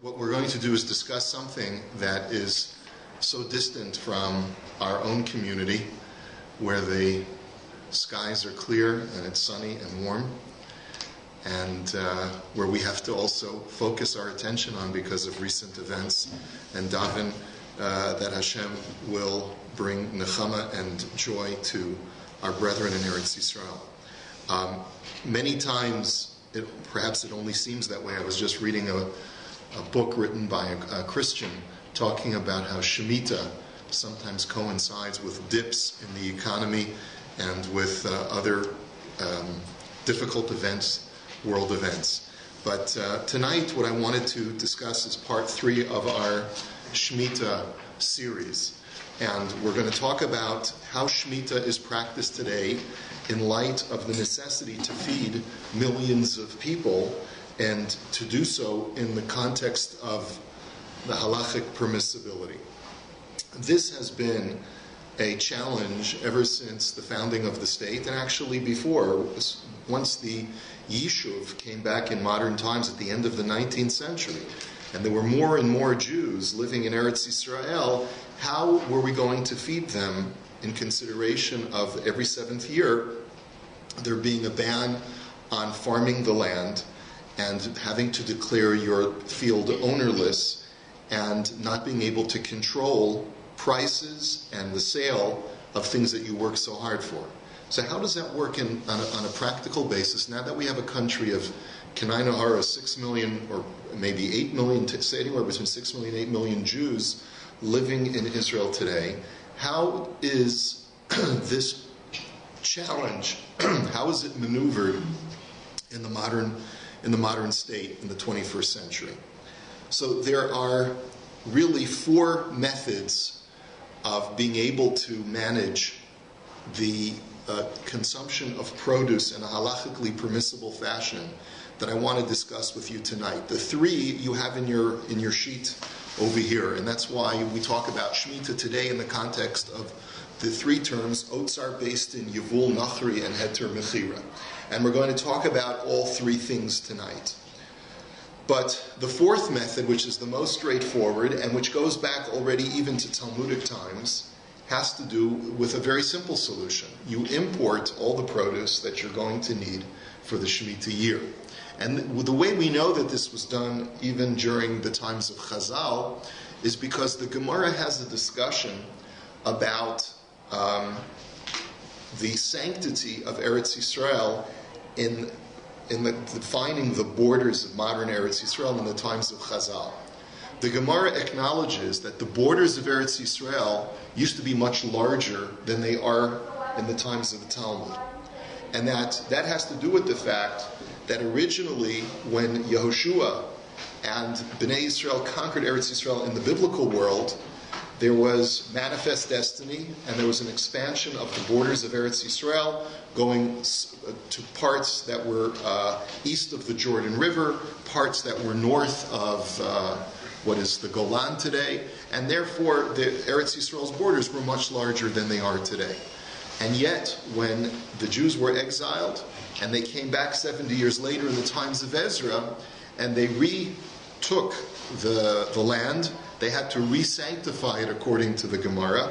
What we're going to do is discuss something that is so distant from our own community, where the skies are clear and it's sunny and warm, and where we have to also focus our attention on because of recent events, and daven that Hashem will bring nechama and joy to our brethren in eretz Yisrael. Many times, perhaps it only seems that way. I was just reading a book written by a Christian talking about how Shemittah sometimes coincides with dips in the economy and with other difficult events, world events. But tonight what I wanted to discuss is part 3 of our Shemittah series. And we're going to talk about how Shemittah is practiced today in light of the necessity to feed millions of people, and to do so in the context of the halachic permissibility. This has been a challenge ever since the founding of the state, and actually before. Once the Yishuv came back in modern times at the end of the 19th century, and there were more and more Jews living in eretz Yisrael, how were we going to feed them in consideration of every 7th year there being a ban on farming the land and having to declare your field ownerless and not being able to control prices and the sale of things that you work so hard for. So how does that work on a practical basis now that we have a country of Kanai Nahara, 6 million or maybe 8 million, say anywhere between 6 million and 8 million Jews living in Israel today? How is this challenge, how is it maneuvered in the modern state in the 21st century? So there are really 4 methods of being able to manage the consumption of produce in a halachically permissible fashion that I want to discuss with you tonight. The 3 you have in your sheet over here, and that's why we talk about Shemitah today in the context of the 3 terms, Otzar Beis Din, Yevul Nochri, and Heter Mechirah. And we're going to talk about all 3 things tonight. But the 4th method, which is the most straightforward and which goes back already even to Talmudic times, has to do with a very simple solution. You import all the produce that you're going to need for the Shemitah year. And the way we know that this was done even during the times of Chazal is because the Gemara has a discussion about the sanctity of eretz Yisrael in defining the borders of modern eretz Yisrael in the times of Chazal. The Gemara acknowledges that the borders of eretz Yisrael used to be much larger than they are in the times of the Talmud. And that has to do with the fact that originally when Yehoshua and Bnei Yisrael conquered eretz Yisrael in the biblical world, there was manifest destiny, and there was an expansion of the borders of eretz Yisrael going to parts that were east of the Jordan River, parts that were north of what is the Golan today, and therefore the eretz Yisrael's borders were much larger than they are today. And yet, when the Jews were exiled, and they came back 70 years later in the times of Ezra, and they retook the land, they had to re-sanctify it according to the Gemara.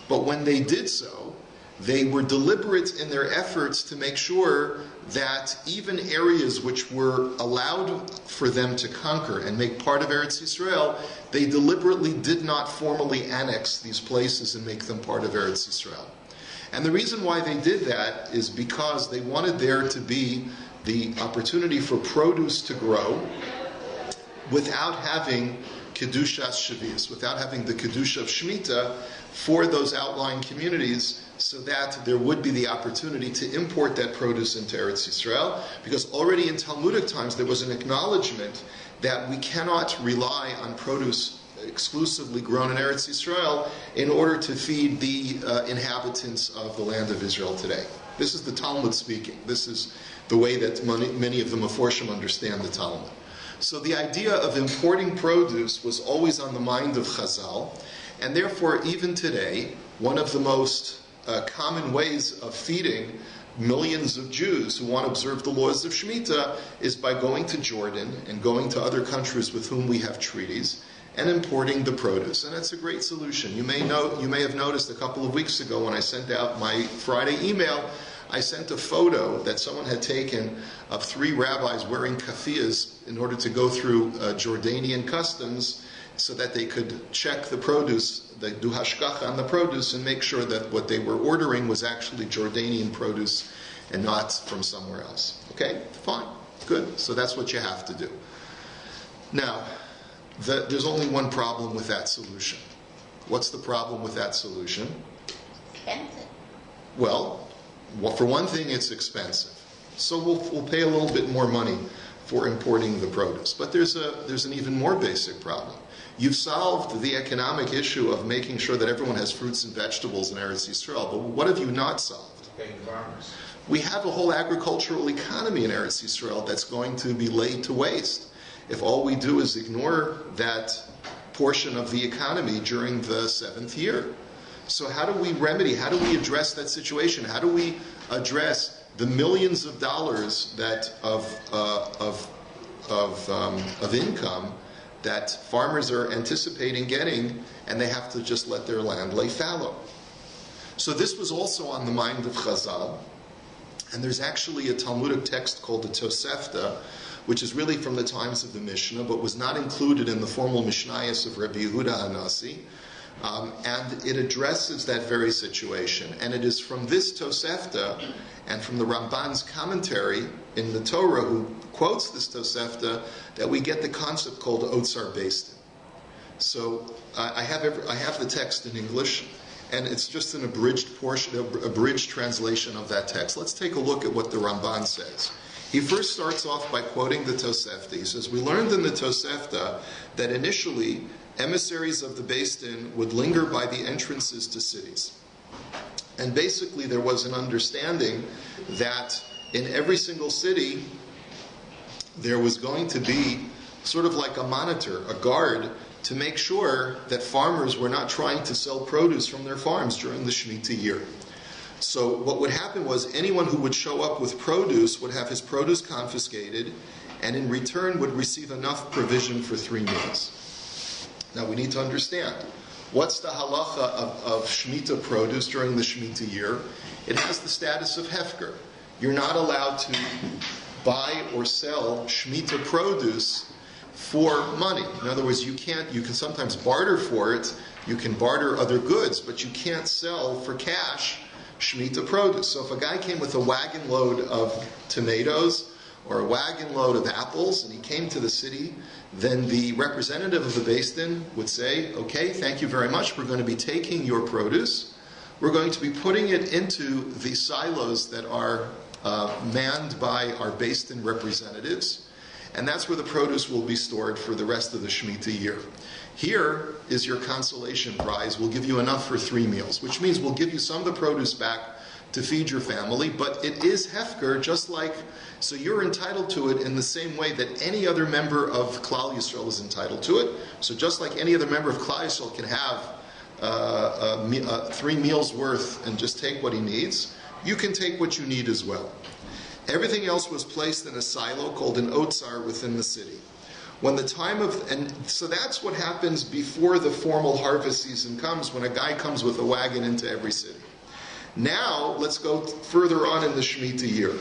But when they did so, they were deliberate in their efforts to make sure that even areas which were allowed for them to conquer and make part of Eretz Yisrael, they deliberately did not formally annex these places and make them part of Eretz Yisrael. And the reason why they did that is because they wanted there to be the opportunity for produce to grow without having Kedushas Shavias, without having the Kedusha of Shemitah for those outlying communities, so that there would be the opportunity to import that produce into Eretz Yisrael, because already in Talmudic times there was an acknowledgement that we cannot rely on produce exclusively grown in Eretz Yisrael in order to feed the inhabitants of the land of Israel today. This is the Talmud speaking. This is the way that many of the Meforshim understand the Talmud. So the idea of importing produce was always on the mind of Chazal, and therefore even today, one of the most common ways of feeding millions of Jews who want to observe the laws of Shemitah is by going to Jordan and going to other countries with whom we have treaties and importing the produce. And that's a great solution. You may have noticed a couple of weeks ago when I sent out my Friday email, I sent a photo that someone had taken of 3 rabbis wearing kafiyas in order to go through Jordanian customs so that they could check the produce, they do hashgacha on the produce and make sure that what they were ordering was actually Jordanian produce and not from somewhere else. Okay? Fine. Good. So that's what you have to do. Now, there's only one problem with that solution. What's the problem with that solution? Expensive. Well, for one thing, it's expensive. So we'll pay a little bit more money for importing the produce. But there's an even more basic problem. You've solved the economic issue of making sure that everyone has fruits and vegetables in Eretz Yisrael, but what have you not solved? Paying farmers. We have a whole agricultural economy in Eretz Yisrael that's going to be laid to waste if all we do is ignore that portion of the economy during the 7th year. So how do we address that situation? How do we address the millions of dollars that of income that farmers are anticipating getting, and they have to just let their land lay fallow? So this was also on the mind of Chazal, and there's actually a Talmudic text called the Tosefta, which is really from the times of the Mishnah, but was not included in the formal Mishnayos of Rabbi Yehuda HaNasi. And it addresses that very situation. And it is from this Tosefta and from the Ramban's commentary in the Torah, who quotes this Tosefta, that we get the concept called Otzar Beis Din. So I have the text in English, and it's just an abridged portion, abridged translation of that text. Let's take a look at what the Ramban says. He first starts off by quoting the Tosefta. He says, we learned in the Tosefta that initially emissaries of the Beis Din would linger by the entrances to cities. And basically there was an understanding that in every single city there was going to be sort of like a monitor, a guard, to make sure that farmers were not trying to sell produce from their farms during the Shemitah year. So what would happen was anyone who would show up with produce would have his produce confiscated, and in return would receive enough provision for 3 meals. Now we need to understand, what's the halacha of Shemitah produce during the Shemitah year? It has the status of hefker. You're not allowed to buy or sell Shemitah produce for money. In other words, you can sometimes barter for it, you can barter other goods, but you can't sell for cash Shemitah produce. So if a guy came with a wagon load of tomatoes or a wagon load of apples and he came to the city, then the representative of the Beis Din would say, okay, thank you very much, we're going to be taking your produce, we're going to be putting it into the silos that are manned by our Beis Din representatives, and that's where the produce will be stored for the rest of the Shemitah year. Here is your consolation prize. We'll give you enough for 3 meals, which means we'll give you some of the produce back to feed your family, but it is hefker, just like, so you're entitled to it in the same way that any other member of Klal Yisrael is entitled to it. So just like any other member of Klal Yisrael can have 3 meals worth and just take what he needs, you can take what you need as well. Everything else was placed in a silo called an Otzar within the city. When the time of, and so that's what happens before the formal harvest season comes, when a guy comes with a wagon into every city. Now, let's go further on in the Shemitah year.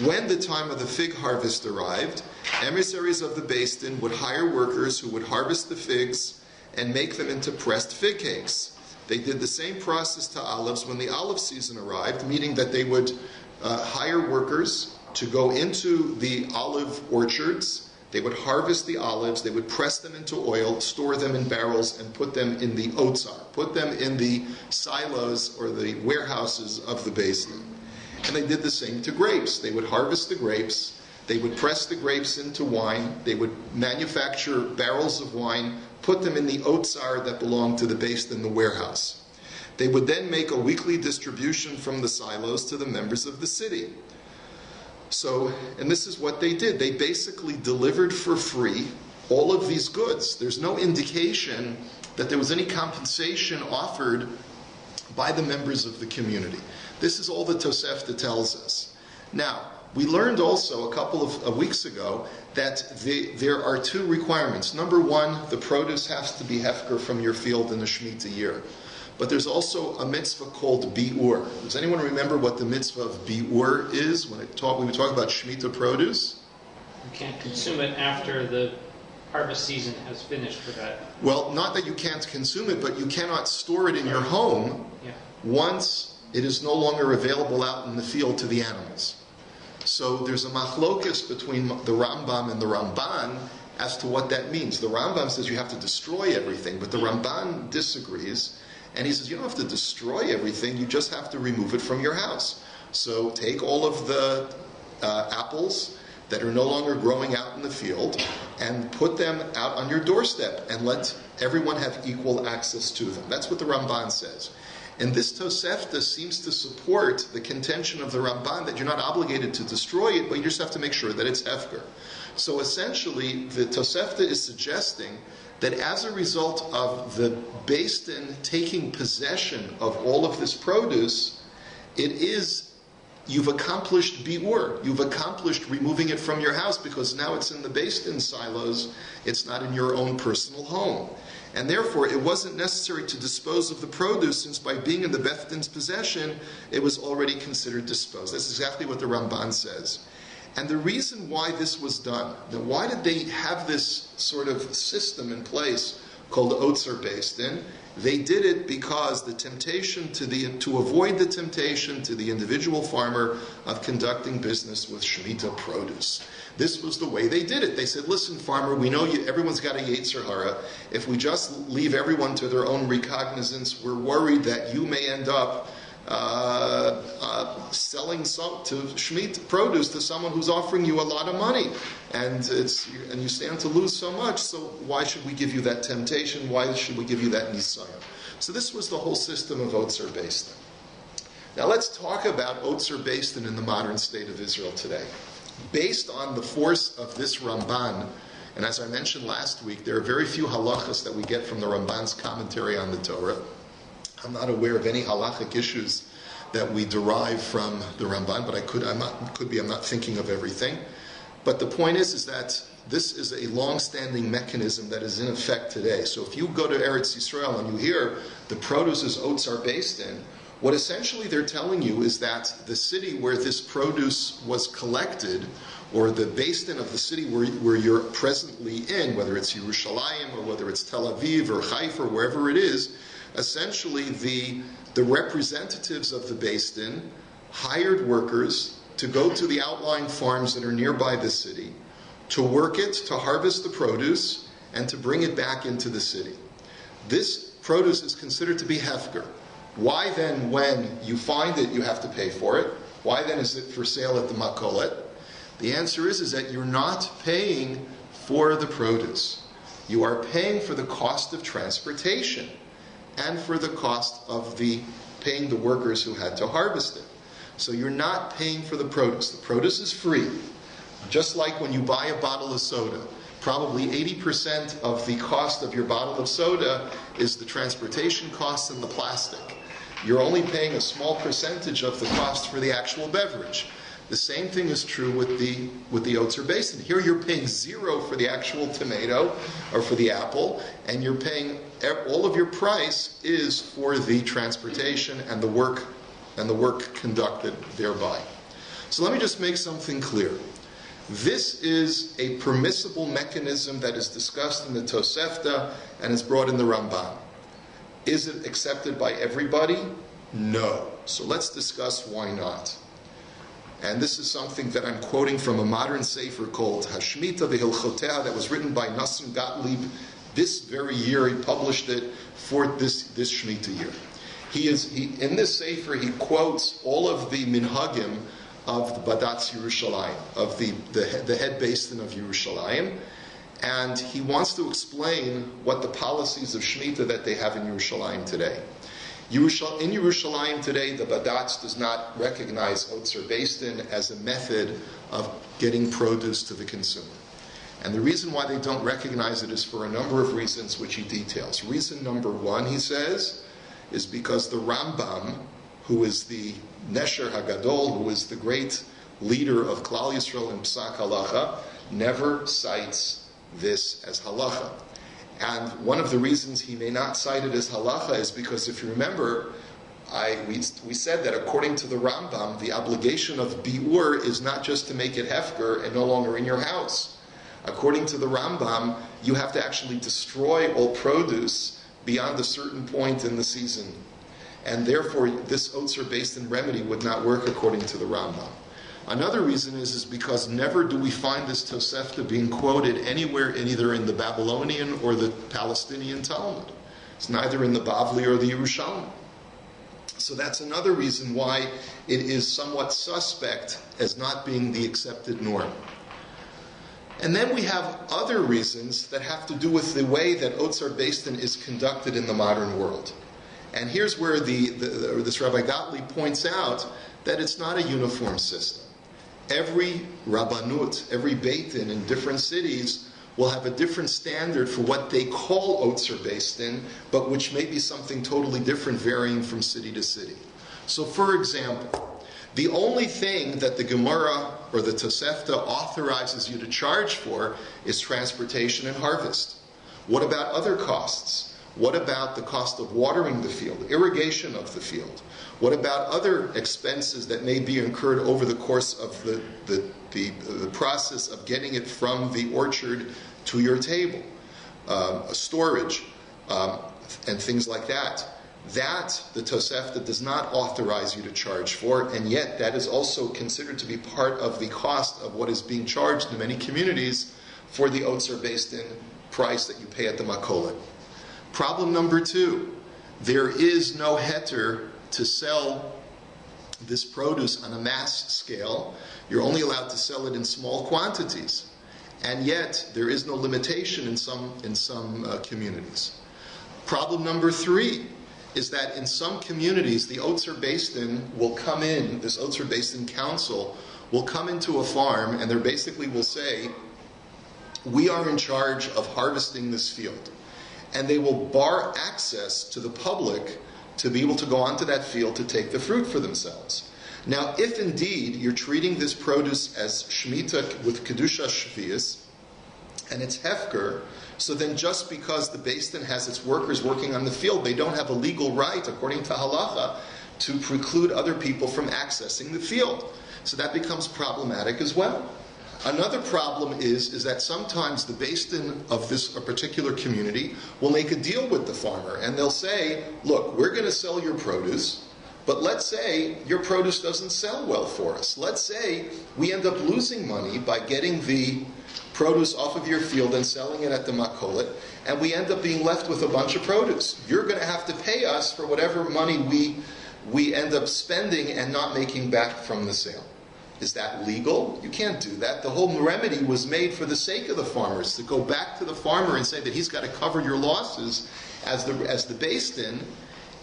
When the time of the fig harvest arrived, emissaries of the Beis Din would hire workers who would harvest the figs and make them into pressed fig cakes. They did the same process to olives when the olive season arrived, meaning that they would hire workers to go into the olive orchards. They would harvest the olives, they would press them into oil, store them in barrels, and put them in the Otzar, put them in the silos or the warehouses of the Beis Din. And they did the same to grapes. They would harvest the grapes, they would press the grapes into wine, they would manufacture barrels of wine, put them in the Otzar that belonged to the Beis Din, the warehouse. They would then make a weekly distribution from the silos to the members of the city. So, and this is what they did. They basically delivered for free all of these goods. There's no indication that there was any compensation offered by the members of the community. This is all the Tosefta tells us. Now, we learned also a couple of weeks ago that there are two requirements. Number one, the produce has to be hefker from your field in the Shemitah year. But there's also a mitzvah called bi'ur. Does anyone remember what the mitzvah of bi'ur is when we talk about Shemitah produce? You can't consume it after the harvest season has finished for that. Well, not that you can't consume it, but you cannot store it in your home once it is no longer available out in the field to the animals. So there's a machlokus between the Rambam and the Ramban as to what that means. The Rambam says you have to destroy everything, but the Ramban disagrees. And he says, you don't have to destroy everything, you just have to remove it from your house. So take all of the apples that are no longer growing out in the field and put them out on your doorstep and let everyone have equal access to them. That's what the Ramban says. And this Tosefta seems to support the contention of the Ramban that you're not obligated to destroy it, but you just have to make sure that it's hefker. So essentially, the Tosefta is suggesting that as a result of the Beis Din taking possession of all of this produce, you've accomplished bi'ur. You've accomplished removing it from your house because now it's in the Beis Din silos. It's not in your own personal home. And therefore, it wasn't necessary to dispose of the produce since by being in the Beis Din's possession, it was already considered disposed. That's exactly what the Ramban says. And the reason why this was done, why did they have this sort of system in place called Otzar Beis Din? They did it because the temptation to avoid the temptation to the individual farmer of conducting business with Shemitah produce. This was the way they did it. They said, listen, farmer, we know everyone's got a Yetzer Hara. If we just leave everyone to their own recognizance, we're worried that you may end up selling some to Shmit produce to someone who's offering you a lot of money, and you stand to lose so much. So why should we give you that temptation? Why should we give you that nisayon? So this was the whole system of Otzar Beis Din. Now let's talk about Otzar Beis Din in the modern state of Israel today. Based on the force of this Ramban, and as I mentioned last week, there are very few halachas that we get from the Ramban's commentary on the Torah. I'm not aware of any halachic issues that we derive from the Ramban, but I'm not thinking of everything. But the point is that this is a long-standing mechanism that is in effect today. So if you go to Eretz Yisrael and you hear the produce is Otzar Beis Din, what essentially they're telling you is that the city where this produce was collected, or the Beis Din of the city where you're presently in, whether it's Yerushalayim or whether it's Tel Aviv or Haifa or wherever it is, essentially the representatives of the Beis Din hired workers to go to the outlying farms that are nearby the city, to work it, to harvest the produce, and to bring it back into the city. This produce is considered to be hefker. Why then, when you find it, you have to pay for it? Why then is it for sale at the makolet? The answer is that you're not paying for the produce. You are paying for the cost of transportation and for the cost of paying the workers who had to harvest it. So you're not paying for the produce. The produce is free. Just like when you buy a bottle of soda, probably 80% of the cost of your bottle of soda is the transportation costs and the plastic. You're only paying a small percentage of the cost for the actual beverage. The same thing is true with the Otzar Beis Din. Here you're paying zero for the actual tomato or for the apple, and you're paying all of your price is for the transportation and the work conducted thereby. So let me just make something clear. This is a permissible mechanism that is discussed in the Tosefta and is brought in the Ramban. Is it accepted by everybody? No. So let's discuss why not. And this is something that I'm quoting from a modern sefer called Shemittah Series that was written by Nassim Gottlieb this very year. He published it for this Shemitah year. In this sefer he quotes all of the minhagim of the Badatz Yerushalayim, of the head Beis Din of Yerushalayim, and he wants to explain what the policies of Shemitah that they have in Yerushalayim today. In Yerushalayim today, the Badatz does not recognize Otzar Beis Din as a method of getting produce to the consumer. And the reason why they don't recognize it is for a number of reasons which he details. Reason number one, he says, is because the Rambam, who is the Nesher Hagadol, who is the great leader of Klal Yisrael in Psak Halacha, never cites this as halacha. And one of the reasons he may not cite it as halacha is because, if you remember, we said that according to the Rambam, the obligation of bi'ur is not just to make it hefker and no longer in your house. According to the Rambam, you have to actually destroy all produce beyond a certain point in the season. And therefore, this Otzar Beis Din remedy would not work according to the Rambam. Another reason is because never do we find this Tosefta being quoted anywhere either in the Babylonian or the Palestinian Talmud. It's neither in the Bavli or the Yerushalmi. So that's another reason why it is somewhat suspect as not being the accepted norm. And then we have other reasons that have to do with the way that Otzar Beis Din is conducted in the modern world. And here's where this Rabbi Gottlieb points out that it's not a uniform system. Every Rabbanut, every Beit Din in different cities will have a different standard for what they call Otzar Beis Din, but which may be something totally different, varying from city to city. So, for example, the only thing that the Gemara or the Tosefta authorizes you to charge for is transportation and harvest. What about other costs? What about the cost of watering the field, irrigation of the field? What about other expenses that may be incurred over the course of the process of getting it from the orchard to your table, storage, and things like that? That the Tosefta does not authorize you to charge for, and yet that is also considered to be part of the cost of what is being charged in many communities for the Otzar Beis Din price that you pay at the makolet. Problem number 2, there is no heter to sell this produce on a mass scale. You're only allowed to sell it in small quantities, and yet there is no limitation in some communities. Problem number 3 is that in some communities the Otzar Beis Din will come in, this Otzar Beis Din council will come into a farm and they basically will say, we are in charge of harvesting this field. And they will bar access to the public to be able to go onto that field to take the fruit for themselves. Now, if indeed you're treating this produce as Shemittah with Kedusha Shvius, and it's Hefker, so then just because the Beis Din has its workers working on the field, they don't have a legal right, according to halacha, to preclude other people from accessing the field. So that becomes problematic as well. Another problem is that sometimes the Beis Din of a particular community will make a deal with the farmer, and they'll say, look, we're going to sell your produce, but let's say your produce doesn't sell well for us. Let's say we end up losing money by getting the produce off of your field and selling it at the makolet, and we end up being left with a bunch of produce. You're going to have to pay us for whatever money we end up spending and not making back from the sale. Is that legal? You can't do that. The whole remedy was made for the sake of the farmers, to go back to the farmer and say that he's got to cover your losses as the Beis Din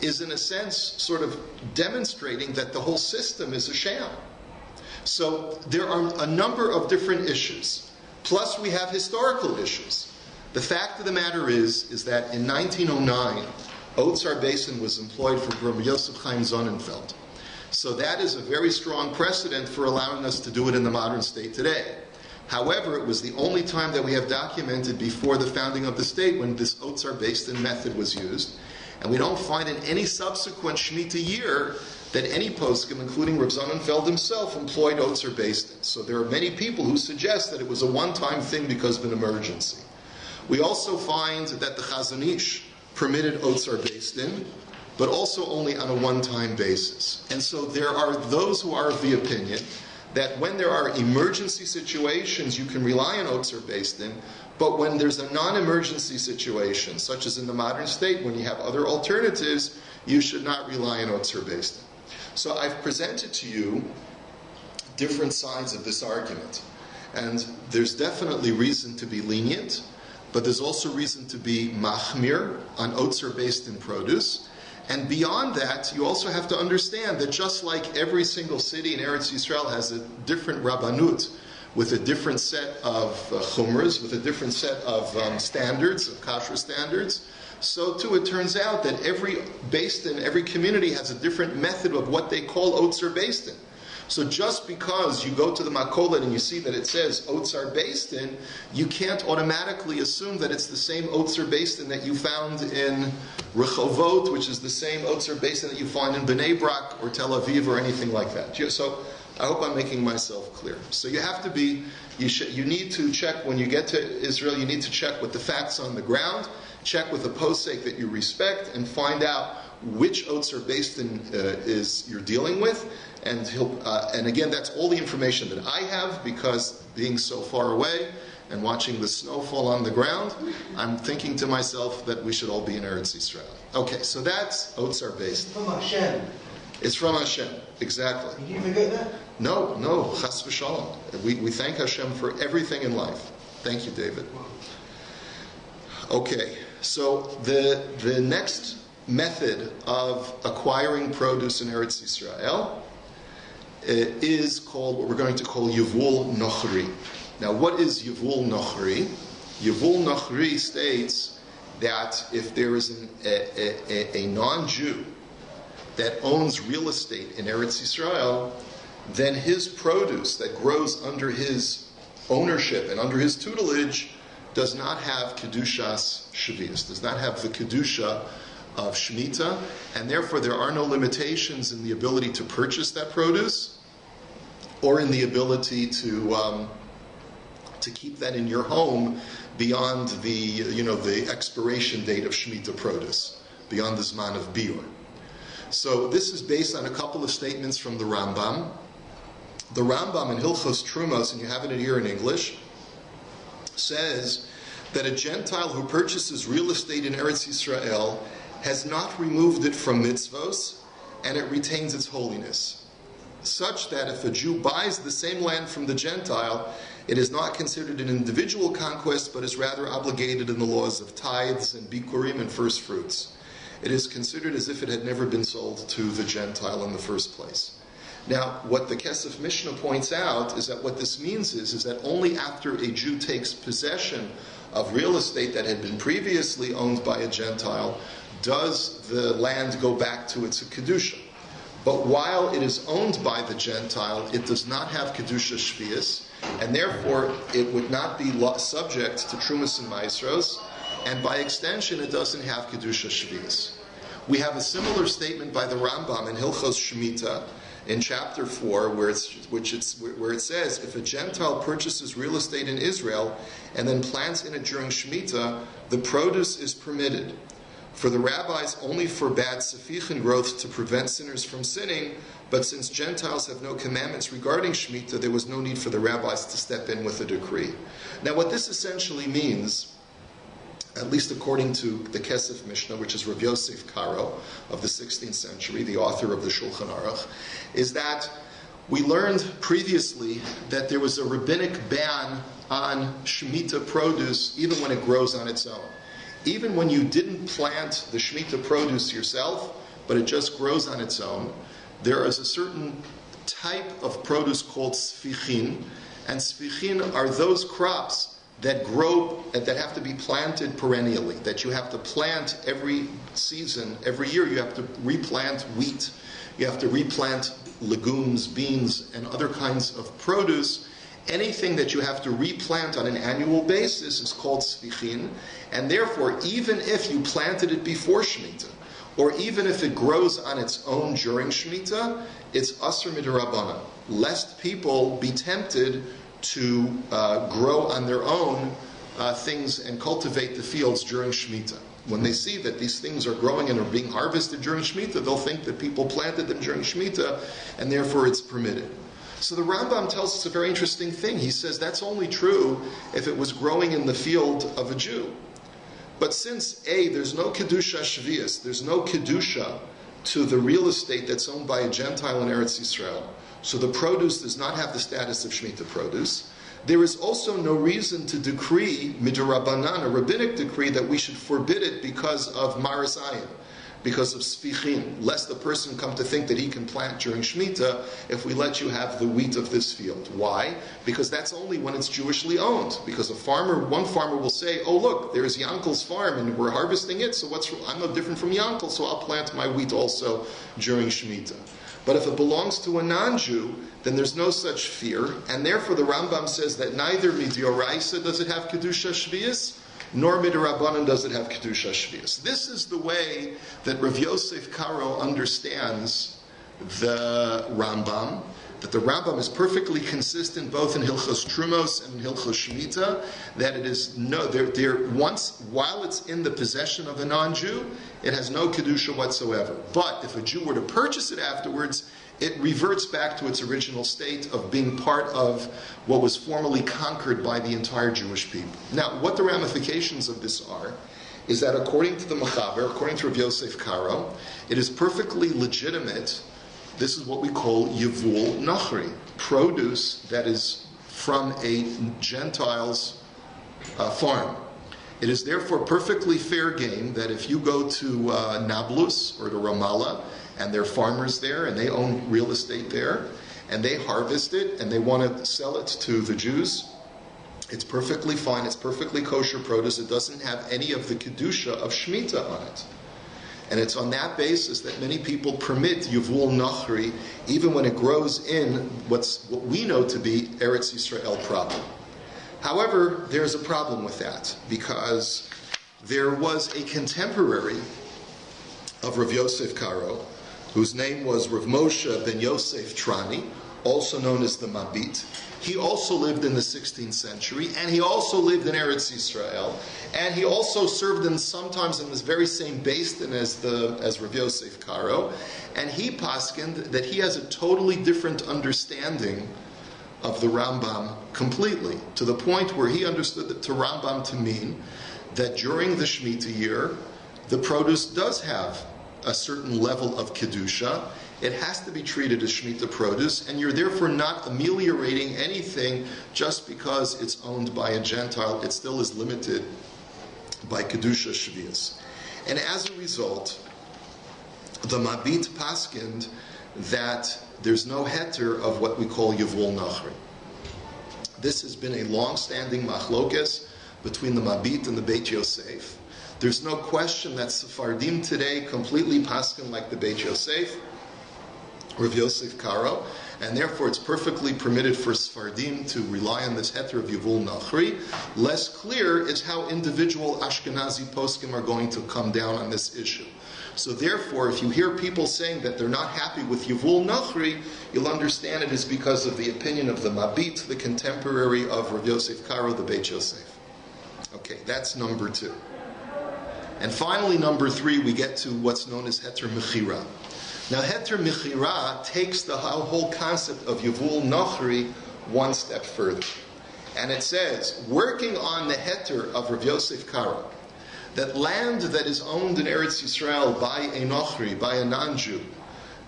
is, in a sense, sort of demonstrating that the whole system is a sham. So there are a number of different issues. Plus we have historical issues. The fact of the matter is that in 1909, Otzar Beis Din was employed for Rabbi Yosef Chaim Sonnenfeld. So that is a very strong precedent for allowing us to do it in the modern state today. However, it was the only time that we have documented before the founding of the state when this Otzar Beis Din method was used. And we don't find in any subsequent Shemitah year that any poskim, including Reb Sonnenfeld himself, employed Otzar Beis Din. So there are many people who suggest that it was a one-time thing because of an emergency. We also find that the Chazon Ish permitted Otzar Beis Din, but also only on a one-time basis. And so there are those who are of the opinion that when there are emergency situations, you can rely on Otzar Beis Din, but when there's a non-emergency situation, such as in the modern state, when you have other alternatives, you should not rely on Otzar Beis Din. So I've presented to you different sides of this argument. And there's definitely reason to be lenient, but there's also reason to be machmir on Otzar Beis Din produce. And beyond that, you also have to understand that just like every single city in Eretz Yisrael has a different rabbanut with a different set of chumras, with a different set of standards, of kosher standards. So too, it turns out that every Beis Din, every community has a different method of what they call Otzar Beis Din. So just because you go to the Makolet and you see that it says Otzar Beis Din, you can't automatically assume that it's the same Otzar Beis Din that you found in Rechovot, which is the same Otzar Beis Din that you find in Bnei Brak or Tel Aviv or anything like that. So I hope I'm making myself clear. So you have to be, you need to check when you get to Israel, you need to check with the facts on the ground, check with a posek that you respect, and find out which Otzar Beis Din is you're dealing with. And again, that's all the information that I have, because being so far away and watching the snow fall on the ground, I'm thinking to myself that we should all be in Eretz Yisrael. Okay, so that's Otzar Beis Din. From Hashem. It's from Hashem, exactly. Did you forget that? No, chas v'shalom. We thank Hashem for everything in life. Thank you, David. Okay, so the next method of acquiring produce in Eretz Yisrael is called what we're going to call Yevul Nochri. Now, what is Yevul Nochri? Yevul Nochri states that if there is a non-Jew that owns real estate in Eretz Yisrael, then his produce that grows under his ownership and under his tutelage does not have Kedushas Shavias, does not have the Kedusha of Shemitah, and therefore there are no limitations in the ability to purchase that produce or in the ability to keep that in your home beyond the expiration date of Shemitah produce, beyond the Zman of Biur. So this is based on a couple of statements from the Rambam. The Rambam in Hilchos Trumos, and you have it here in English, says that a Gentile who purchases real estate in Eretz Yisrael has not removed it from mitzvos, and it retains its holiness, such that if a Jew buys the same land from the Gentile, it is not considered an individual conquest, but is rather obligated in the laws of tithes and bikurim and first fruits. It is considered as if it had never been sold to the Gentile in the first place. Now, what the Kesef Mishnah points out is that what this means is that only after a Jew takes possession of real estate that had been previously owned by a Gentile does the land go back to its Kedusha. But while it is owned by the Gentile, it does not have Kedusha Shvius, and therefore it would not be subject to Trumas and Maasros, and by extension it doesn't have Kedusha Shvius. We have a similar statement by the Rambam in Hilchos Shemitah in chapter 4, where it says, if a Gentile purchases real estate in Israel and then plants in it during Shemitah, the produce is permitted. For the rabbis only forbade sefichin growth to prevent sinners from sinning, but since Gentiles have no commandments regarding Shemitah, there was no need for the rabbis to step in with a decree. Now, what this essentially means, at least according to the Kesef Mishnah, which is Rav Yosef Karo of the 16th century, the author of the Shulchan Aruch, is that we learned previously that there was a rabbinic ban on Shemitah produce even when it grows on its own. Even when you didn't plant the Shemitah produce yourself, but it just grows on its own, there is a certain type of produce called sfichin, and sfichin are those crops that grow, that have to be planted perennially, that you have to plant every season, every year you have to replant wheat, you have to replant legumes, beans, and other kinds of produce. Anything that you have to replant on an annual basis is called sfichin, and therefore, even if you planted it before Shemitah, or even if it grows on its own during Shemitah, it's asur midrabanan, lest people be tempted to grow on their own things and cultivate the fields during Shemitah. When they see that these things are growing and are being harvested during Shemitah, they'll think that people planted them during Shemitah, and therefore it's permitted. So the Rambam tells us a very interesting thing. He says that's only true if it was growing in the field of a Jew. But since, there's no Kedusha Shvius, there's no Kedusha to the real estate that's owned by a Gentile in Eretz Yisrael, so the produce does not have the status of Shemitah produce, there is also no reason to decree, midrabanan, a rabbinic decree, that we should forbid it because of Maras Ayin. because of sfichin, lest the person come to think that he can plant during Shemitah if we let you have the wheat of this field. Why? Because that's only when it's Jewishly owned. Because one farmer will say, oh look, there's Yankel's farm and we're harvesting it, so I'm no different from Yankel, so I'll plant my wheat also during Shemitah. But if it belongs to a non-Jew, then there's no such fear, and therefore the Rambam says that neither midioraisa does it have kedusha shvius, nor midrabanan does it have kedusha shvius. This is the way that Rav Yosef Karo understands the Rambam. That the Rambam is perfectly consistent both in Hilchos Trumos and in Hilchos Shemitah. That it is while it's in the possession of a non-Jew, it has no kedusha whatsoever. But if a Jew were to purchase it afterwards, it reverts back to its original state of being part of what was formerly conquered by the entire Jewish people. Now, what the ramifications of this are, is that according to the Mechaber, according to Rav Yosef Karo, it is perfectly legitimate. This is what we call Yevul Nochri, produce that is from a Gentile's farm. It is therefore perfectly fair game that if you go to Nablus or to Ramallah, and there are farmers there, and they own real estate there, and they harvest it, and they want to sell it to the Jews, it's perfectly fine, it's perfectly kosher produce, it doesn't have any of the kedusha of Shemitah on it. And it's on that basis that many people permit Yevul Nochri, even when it grows in what we know to be Eretz Yisrael proper. However, there's a problem with that, because there was a contemporary of Rav Yosef Karo, whose name was Rav Moshe ben Yosef Trani, also known as the Mabit. He also lived in the 16th century, and he also lived in Eretz Yisrael, and he also served sometimes in this very same Beis Din as Rav Yosef Karo, and he paskined that he has a totally different understanding of the Rambam completely, to the point where he understood the Rambam to mean that during the Shemitah year, the produce does have a certain level of kedusha. It has to be treated as Shemitah produce, and you're therefore not ameliorating anything just because it's owned by a Gentile. It still is limited by kedusha shvius. And as a result, the Mabit paskind that there's no heter of what we call Yevul Nochri. This has been a long-standing machlokes between the Mabit and the Beit Yosef. There's no question that Sephardim today completely paskin like the Beit Yosef, Rav Yosef Karo, and therefore it's perfectly permitted for Sephardim to rely on this heter of Yevul Nochri. Less clear is how individual Ashkenazi poskim are going to come down on this issue. So therefore, if you hear people saying that they're not happy with Yevul Nochri, you'll understand it is because of the opinion of the Mabit, the contemporary of Rav Yosef Karo, the Beit Yosef. Okay, that's number 2. And finally, number 3, we get to what's known as Heter Mechirah. Now, Heter Mechirah takes the whole concept of Yevul Nochri one step further. And it says, working on the Heter of Rav Yosef Karo, that land that is owned in Eretz Yisrael by a Nochri, by a non-Jew,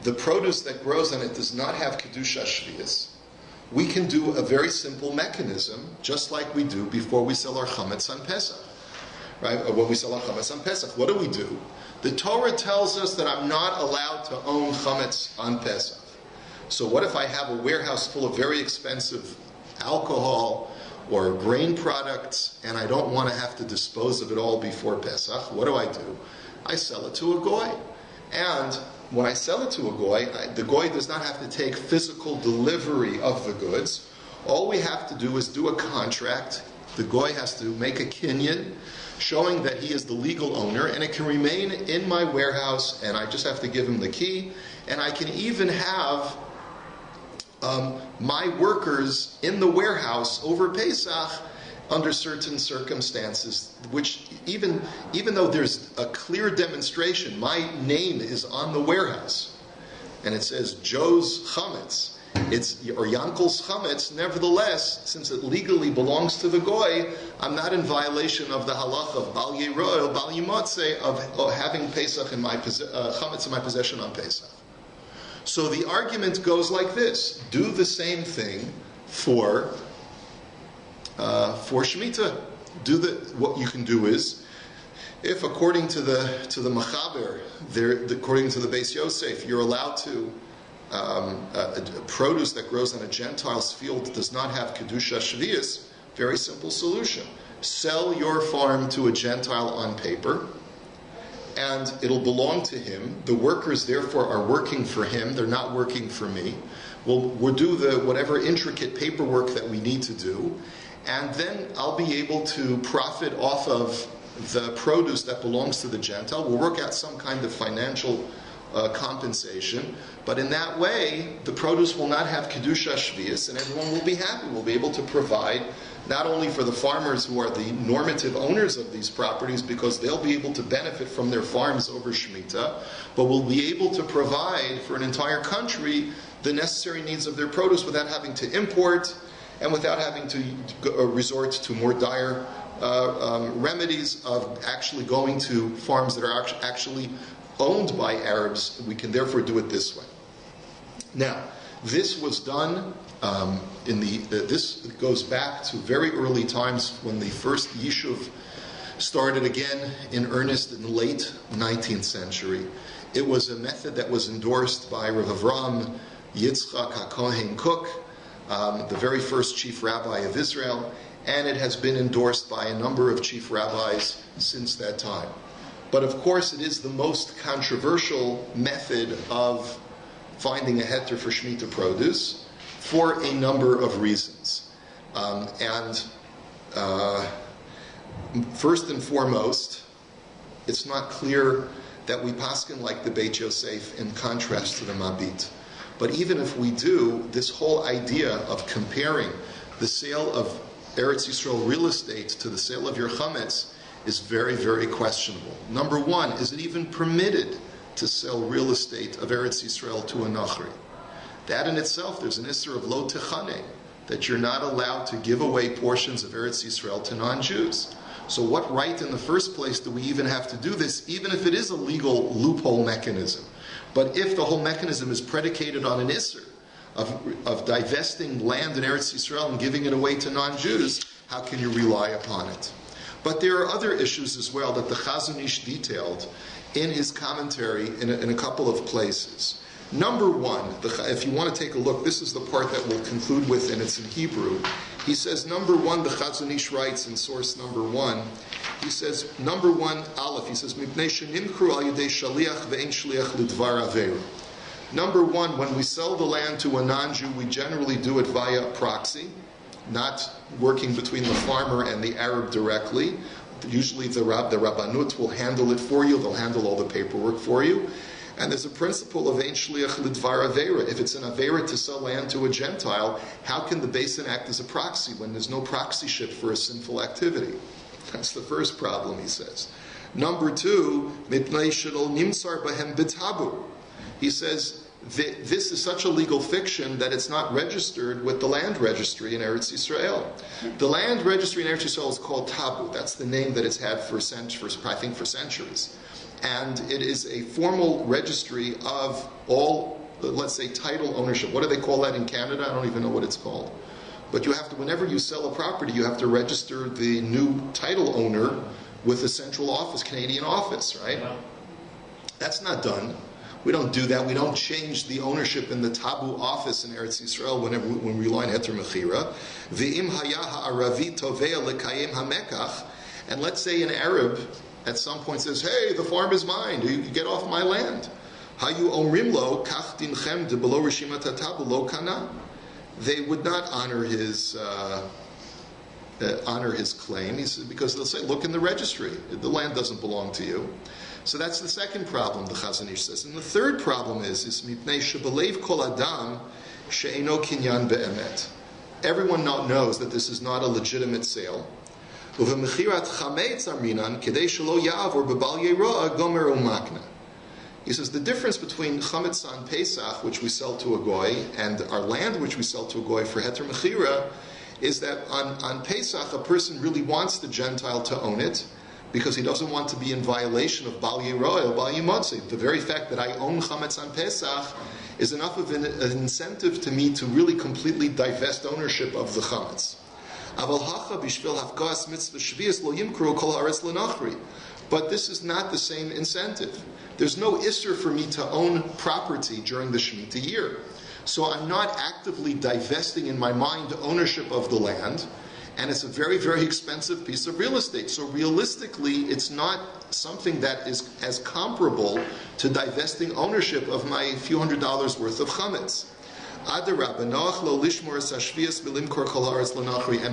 the produce that grows on it does not have Kedusha Shvius. We can do a very simple mechanism, just like we do before we sell our chametz on Pesach. Right? Or when we sell our chametz on Pesach, what do? The Torah tells us that I'm not allowed to own chametz on Pesach. So what if I have a warehouse full of very expensive alcohol or grain products, and I don't want to have to dispose of it all before Pesach? What do? I sell it to a goy. And when I sell it to a goy, the goy does not have to take physical delivery of the goods. All we have to do is do a contract. The goy has to make a kinyan, showing that he is the legal owner, and it can remain in my warehouse, and I just have to give him the key. And I can even have my workers in the warehouse over Pesach under certain circumstances, which even though there's a clear demonstration, my name is on the warehouse, and it says Joe's Chametz, or Yankel's Chametz, nevertheless, since it legally belongs to the Goy, I'm not in violation of the halacha of Bal Yeroel, Bal Yimotze, of having Pesach in my Chametz in my possession on Pesach. So the argument goes like this: do the same thing for Shemitah. What you can do is If, according to the Machaber, according to the Beis Yosef, you're allowed to produce that grows on a Gentile's field does not have kedusha shvius, very simple solution: sell your farm to a Gentile on paper, and it'll belong to him. The workers, therefore, are working for him. They're not working for me. We'll do whatever intricate paperwork that we need to do, and then I'll be able to profit off of the produce that belongs to the Gentile. We'll work out some kind of financial compensation, but in that way, the produce will not have kedusha shvius, and everyone will be happy. We'll be able to provide not only for the farmers who are the normative owners of these properties, because they'll be able to benefit from their farms over Shemitah, but we'll be able to provide for an entire country the necessary needs of their produce without having to import and without having to resort to more dire remedies of actually going to farms that are actually owned by Arabs. We can therefore do it this way. Now, this was done this goes back to very early times when the first Yishuv started again in earnest in the late 19th century. It was a method that was endorsed by Rav Avram Yitzchak HaKohen Kook, the very first chief rabbi of Israel, and it has been endorsed by a number of chief rabbis since that time. But of course, it is the most controversial method of finding a heter for Shemitah produce for a number of reasons. First and foremost, it's not clear that we paskin like the Beit Yosef in contrast to the Mabit. But even if we do, this whole idea of comparing the sale of Eretz Yisrael real estate to the sale of your chametz is very, very questionable. Number one, is it even permitted to sell real estate of Eretz Yisrael to a Nochri? That in itself, there's an issur of lo techane, that you're not allowed to give away portions of Eretz Yisrael to non-Jews. So what right in the first place do we even have to do this, even if it is a legal loophole mechanism? But if the whole mechanism is predicated on an issur of divesting land in Eretz Yisrael and giving it away to non-Jews, how can you rely upon it? But there are other issues as well that the Chazon Ish detailed in his commentary in a couple of places. Number one, if you want to take a look, this is the part that we'll conclude with, and it's in Hebrew. He says, number one, the Chazon Ish writes in source number one, he says, number one, Aleph, he says, Mipnei shenimkru al yedei shaliach ve'en shliach lidvar averu. Number one, when we sell the land to a non-Jew, we generally do it via proxy, not working between the farmer and the Arab directly. Usually the Rabbanut will handle it for you, they'll handle all the paperwork for you. And there's a principle of ein shliach lidvar avera. If it's an avera to sell land to a Gentile, how can the basin act as a proxy when there's no proxyship for a sinful activity? That's the first problem, he says. Number two, mipnei shelo nimsar bahem b'tabu. He says this is such a legal fiction that it's not registered with the land registry in Eretz Yisrael. The land registry in Eretz Yisrael is called tabu. That's the name that it's had for centuries. And it is a formal registry of all, let's say, title ownership. What do they call that in Canada? I don't even know what it's called. But you have to, whenever you sell a property, you have to register the new title owner with a central office, Canadian office, right? Yeah. That's not done. We don't do that. We don't change the ownership in the tabu office in Eretz Yisrael when we rely on Heter Mechirah. V'im haya ha'aravi tovea lekayem hamekach. And let's say an Arab at some point says, hey, the farm is mine, you get off my land. Hayu omrim lo, kach dinchem de below rishimat tabu lo kana. They would not honor his claim. He said, because they'll say, look in the registry, the land doesn't belong to you. So that's the second problem, the Chazon Ish says. And the third problem is mipnei shebelev kol adam she'eno kinyan be'emet. Everyone knows that this is not a legitimate sale. He says the difference between chametz on Pesach, which we sell to a goy, and our land, which we sell to a goy for Heter Mechirah, is that on Pesach a person really wants the Gentile to own it because he doesn't want to be in violation of Bal Yeroy or Bal Yimotzi. The very fact that I own chametz on Pesach is enough of an incentive to me to really completely divest ownership of the chametz. But this is not the same incentive. There's no isser for me to own property during the Shemitah year. So I'm not actively divesting in my mind ownership of the land, and it's a very, very expensive piece of real estate. So realistically, it's not something that is as comparable to divesting ownership of my few $100s worth of chametz. And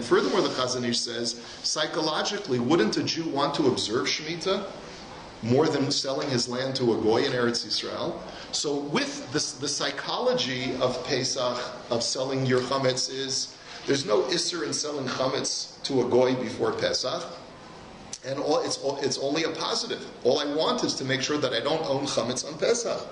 furthermore, the Chazon Ish says, psychologically, wouldn't a Jew want to observe Shemitah more than selling his land to a goy in Eretz Yisrael? So with this, the psychology of Pesach, of selling your chametz, is there's no isser in selling chametz to a goy before Pesach, and it's only a positive. All I want is to make sure that I don't own chametz on Pesach.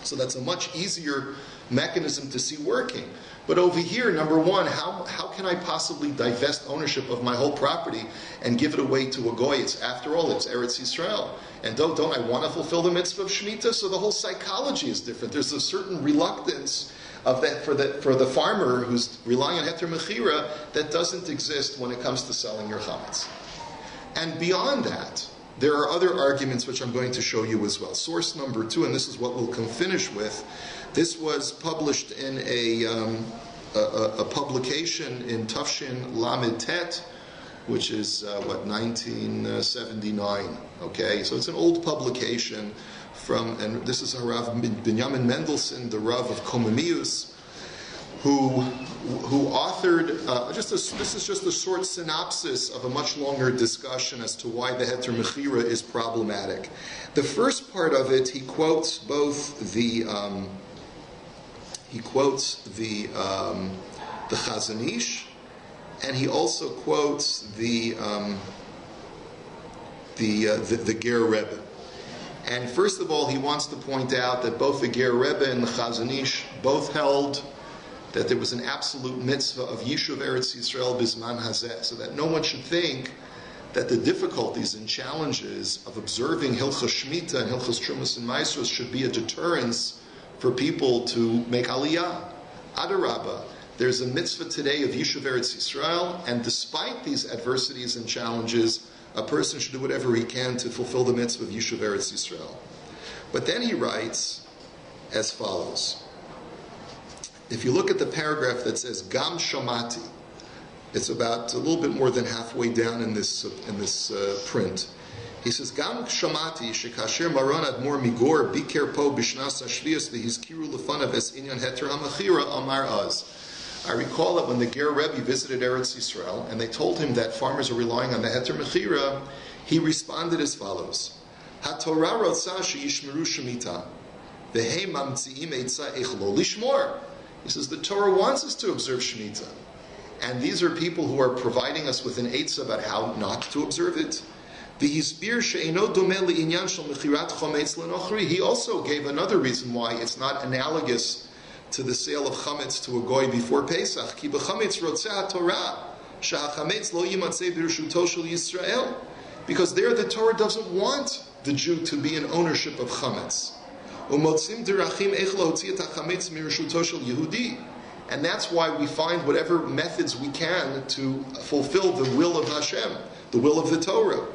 So that's a much easier mechanism to see working. But over here, number one, how can I possibly divest ownership of my whole property and give it away to a goy? After all, it's Eretz Yisrael. And don't I want to fulfill the mitzvah of Shemitah? So the whole psychology is different. There's a certain reluctance of that for the farmer who's relying on Heter Mechirah that doesn't exist when it comes to selling your chametz. And beyond that, there are other arguments which I'm going to show you as well. Source number 2, and this is what we'll finish with. This was published in a publication in Tafshin Lamed Tet, which is 1979. Okay, so it's an old publication and this is Rav Binyamin Mendelssohn, the Rav of Komemius, who authored this is just a short synopsis of a much longer discussion as to why the Heter Mechirah is problematic. The first part of it, he quotes both the Chazon Ish, and he also quotes the Ger Rebbe. And first of all, he wants to point out that both the Ger Rebbe and the Chazon Ish both held that there was an absolute mitzvah of Yishuv Eretz Yisrael Bisman Hazeh, so that no one should think that the difficulties and challenges of observing Hilchos Shmita and Hilchos Trumas and Maasros should be a deterrence for people to make Aliyah. Adarabah, there's a mitzvah today of Yishuv Eretz Yisrael, and despite these adversities and challenges, a person should do whatever he can to fulfill the mitzvah of Yishuv Eretz Yisrael. But then he writes as follows. If you look at the paragraph that says Gam Shamati, it's about a little bit more than halfway down in this print. He says Gam Shamati shekasher maron admor migor biker po bishnas hashvius v'hizkiru lefanav es inyan heter hamachira amar az. I recall that when the Ger Rebbe visited Eretz Yisrael and they told him that farmers are relying on the Heter Mechirah, he responded as follows: HaTorah rotzah sheyishmeru shemitah v'hei mamtziim eitzah eich lo lishmor. He says the Torah wants us to observe Shemitah, and these are people who are providing us with an eitzah about how not to observe it. He also gave another reason why it's not analogous to the sale of chametz to a goy before Pesach. Because there the Torah doesn't want the Jew to be in ownership of chametz. And that's why we find whatever methods we can to fulfill the will of Hashem, the will of the Torah.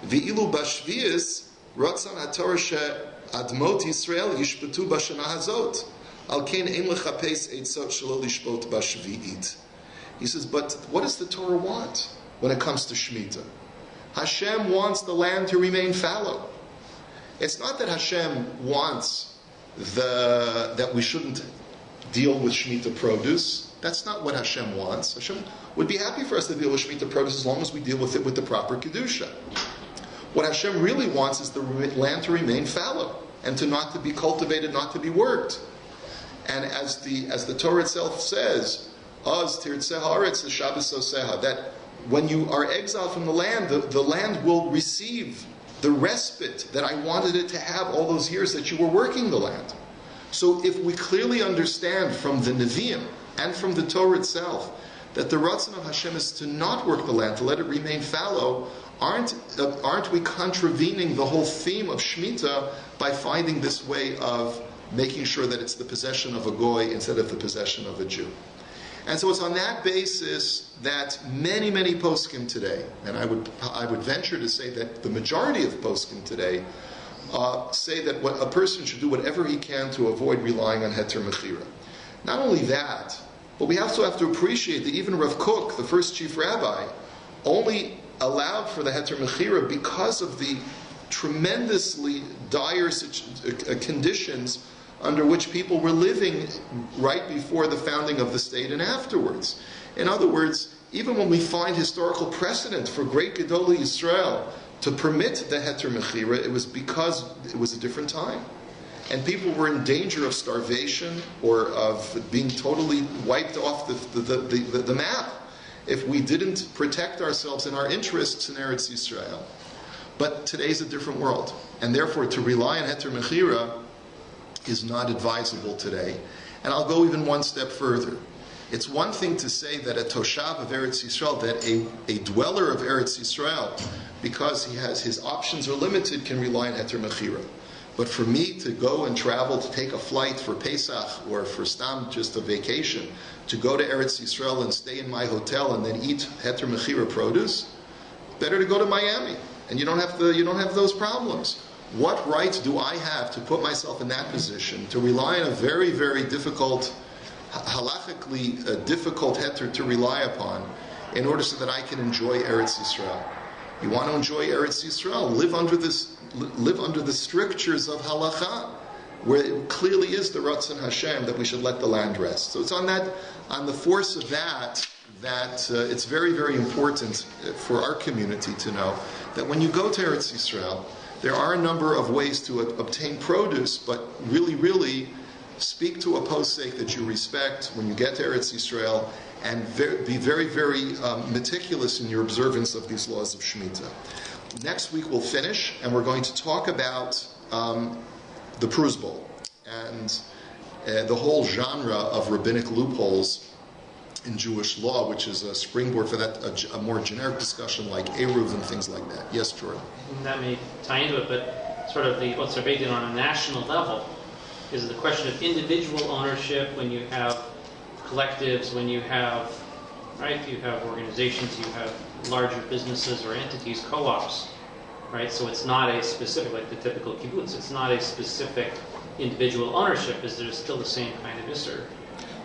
Ve'ilu bashvius ratzon haTorah she'admot Yisrael yishpetu b'shana hazot. Al kein ein lechapes eitzot shelo lishpot b'shvi'it. He says, but what does the Torah want when it comes to Shemitah? Hashem wants the land to remain fallow. It's not that Hashem wants that we shouldn't deal with Shemitah produce. That's not what Hashem wants. Hashem would be happy for us to deal with Shemitah produce as long as we deal with it with the proper Kedusha. What Hashem really wants is the land to remain fallow and not to be cultivated, not to be worked. And as the Torah itself says, Az tirtzeh haaretz l'shabbos oseha, that when you are exiled from the land land will receive the respite that I wanted it to have all those years that you were working the land. So if we clearly understand from the Nevi'im and from the Torah itself that the Ratzon of Hashem is to not work the land, to let it remain fallow, aren't we contravening the whole theme of Shemitah by finding this way of making sure that it's the possession of a goy instead of the possession of a Jew? And so it's on that basis that many, many poskim today, and I would venture to say that the majority of poskim today say that a person should do whatever he can to avoid relying on Heter Mechirah. Not only that, but we also have to appreciate that even Rav Kook, the first chief rabbi, only allowed for the Heter Mechirah because of the tremendously dire conditions under which people were living right before the founding of the state and afterwards. In other words, even when we find historical precedent for great Gedolei Yisrael to permit the Heter Mechirah, it was because it was a different time. And people were in danger of starvation or of being totally wiped off the map if we didn't protect ourselves and our interests in Eretz Yisrael. But today's a different world. And therefore, to rely on Heter Mechirah is not advisable today. And I'll go even one step further. It's one thing to say that a Toshav of Eretz Yisrael, that a dweller of Eretz Yisrael, because his options are limited, can rely on Heter Mechirah. But for me to go and travel, to take a flight for Pesach or for Stam, just a vacation, to go to Eretz Yisrael and stay in my hotel and then eat Heter Mechirah produce, better to go to Miami. And you don't have those problems. What right do I have to put myself in that position, to rely on a very, very difficult, halachically difficult heter to rely upon, in order so that I can enjoy Eretz Yisrael? You want to enjoy Eretz Yisrael, live under the strictures of halacha, where it clearly is the Ratzon Hashem that we should let the land rest. So it's on the force of that it's very, very important for our community to know that when you go to Eretz Yisrael, there are a number of ways to obtain produce, but really, really speak to a posek that you respect when you get to Eretz Yisrael, and be very, very meticulous in your observance of these laws of Shemitah. Next week we'll finish, and we're going to talk about the Prus Bowl and the whole genre of rabbinic loopholes in Jewish law, which is a springboard for that, a more generic discussion like Eruv and things like that. Yes, Jordan? That may tie into it, but sort of the Otzar Beis Din on a national level is the question of individual ownership when you have collectives, when you have organizations, you have larger businesses or entities, co-ops, right? So it's not a specific, like the typical kibbutz, it's not a specific individual ownership, is there still the same kind of isser?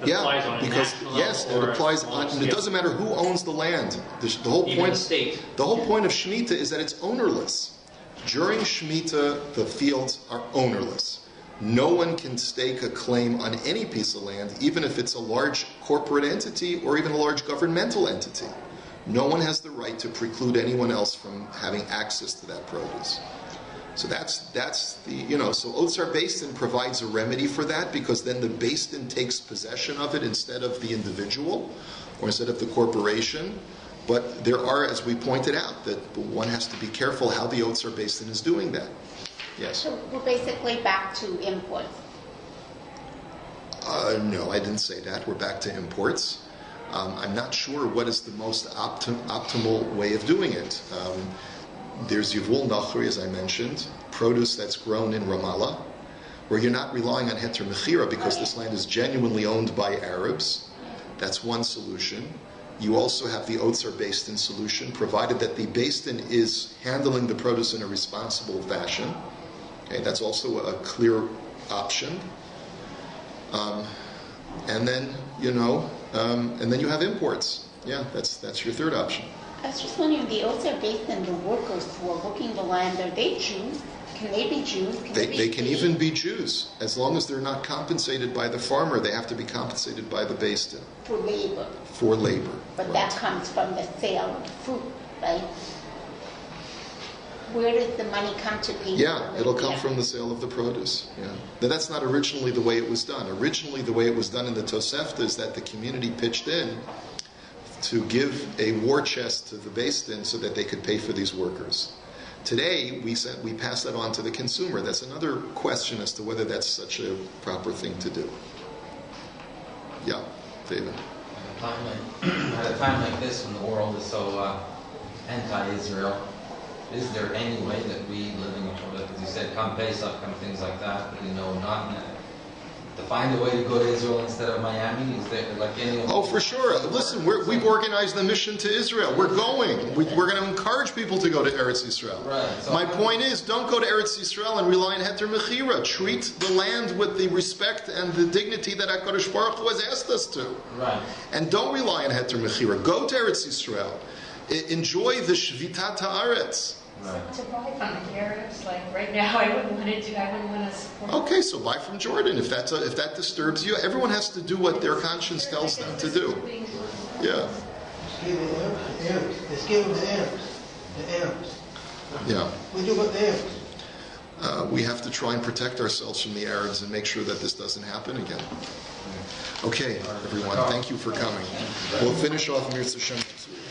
Yeah, because yes, it applies on, and it doesn't matter who owns the land. The whole Even point, the state. The whole point of Shemitah is that it's ownerless. During Shemitah, the fields are ownerless. No one can stake a claim on any piece of land, even if it's a large corporate entity or even a large governmental entity. No one has the right to preclude anyone else from having access to that produce. So that's the, so Otzar Beis Din provides a remedy for that, because then the Beis Din takes possession of it instead of the individual or instead of the corporation. But there are, as we pointed out, that one has to be careful how the Otzar Beis Din is doing that. Yes? So we're basically back to imports. No, I didn't say that. We're back to imports. I'm not sure what is the most optimal way of doing it. There's Yevul Nochri, as I mentioned, produce that's grown in Ramallah, where you're not relying on Heter Mechirah because this land is genuinely owned by Arabs. That's one solution. You also have the Otzar Beis Din solution, provided that the Beis Din is handling the produce in a responsible fashion. Okay, that's also a clear option. And then you have imports. Yeah, that's your third option. I was just wondering, the Otzar Beis Din, the workers who are working the land, are they Jews? Can they be Jews? They can even be Jews. As long as they're not compensated by the farmer, they have to be compensated by the Beis Din. For labor. For labor. But right. That comes from the sale of the fruit, right? Where does the money come to pay? Yeah, it'll come from the sale of the produce. Yeah, but that's not originally the way it was done. Originally, the way it was done in the Tosefta is that the community pitched in to give a war chest to the Beis Din so that they could pay for these workers. Today, we pass that on to the consumer. That's another question as to whether that's such a proper thing to do. Yeah, David. At a time like this, when the world is so anti-Israel, is there any way that we, living in Torah, as you said, come Pesach, come things like that, but not to find a way to go to Israel instead of Miami? Is there like any? Oh, for sure. Listen, we've organized the mission to Israel. We're going. We're going to encourage people to go to Eretz Yisrael. Right. So My point is, don't go to Eretz Yisrael and rely on Heter Mechirah. Treat the land with the respect and the dignity that HaKadosh Baruch Hu has asked us to. Right. And don't rely on Heter Mechirah. Go to Eretz Yisrael. Enjoy the Shvitat Haaretz. Right. To buy from the Arabs, like right now, I wouldn't want to support. Okay, so buy from Jordan. If that disturbs you, everyone has to do what their conscience tells them to do. Yeah. Let's give them the Arabs. Yeah. We do what the Arabs. We have to try and protect ourselves from the Arabs and make sure that this doesn't happen again. Okay, everyone, thank you for coming. We'll finish off Mirza Shemittah Series.